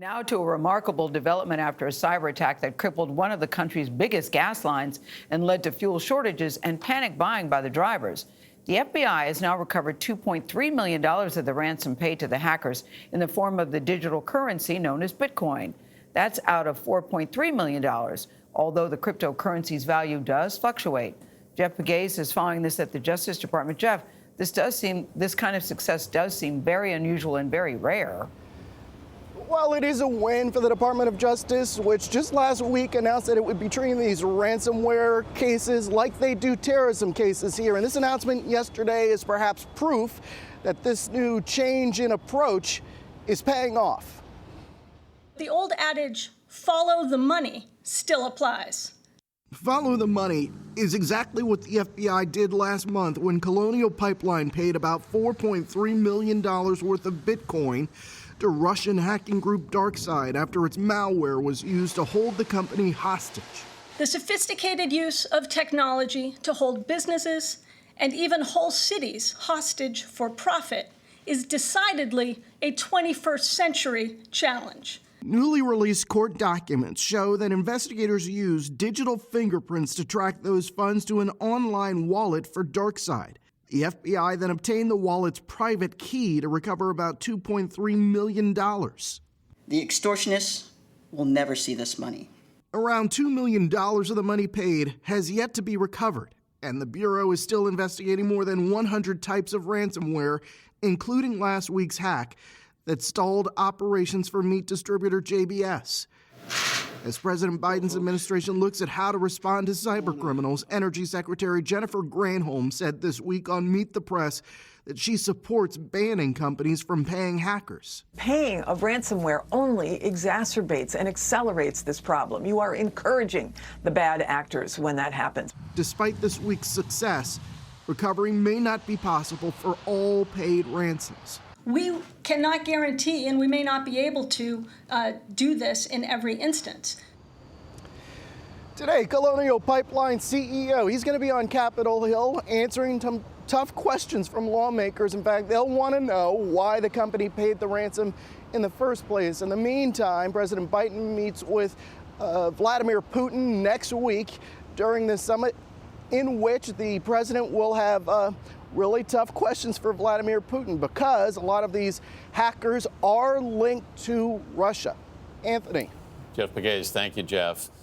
Now to a remarkable development after a cyber attack that crippled one of the country's biggest gas lines and led to fuel shortages and panic buying by the drivers. The FBI has now recovered $2.3 million of the ransom paid to the hackers in the form of the digital currency known as Bitcoin. That's out of $4.3 million, although the cryptocurrency's value does fluctuate. Jeff Pegues is following this at the Justice Department. Jeff, this kind of success does seem very unusual and very rare. Well, it is a win for the Department of Justice, which just last week announced that it would be treating these ransomware cases like they do terrorism cases here. And this announcement yesterday is perhaps proof that this new change in approach is paying off. The old adage, follow the money, still applies. Follow the money is exactly what the FBI did last month when Colonial Pipeline paid about $4.3 million worth of Bitcoin to Russian hacking group DarkSide after its malware was used to hold the company hostage. The sophisticated use of technology to hold businesses and even whole cities hostage for profit is decidedly a 21st century challenge. Newly released court documents show that investigators used digital fingerprints to track those funds to an online wallet for DarkSide. The FBI then obtained the wallet's private key to recover about $2.3 million. The extortionists will never see this money. Around $2 million of the money paid has yet to be recovered, and the Bureau is still investigating more than 100 types of ransomware, including last week's hack that stalled operations for meat distributor JBS. As President Biden's administration looks at how to respond to cybercriminals, Energy Secretary Jennifer Granholm said this week on Meet the Press that she supports banning companies from paying hackers. Paying of ransomware only exacerbates and accelerates this problem. You are encouraging the bad actors when that happens. Despite this week's success, recovery may not be possible for all paid ransoms. We cannot guarantee, and we may not be able to do this in every instance. Today, Colonial Pipeline CEO, he's going to be on Capitol Hill answering some tough questions from lawmakers. In fact, they'll want to know why the company paid the ransom in the first place. In the meantime, President Biden meets with Vladimir Putin next week during this summit, in which the president will have really tough questions for Vladimir Putin because a lot of these hackers are linked to Russia. Anthony. Jeff Pegues, thank you, Jeff.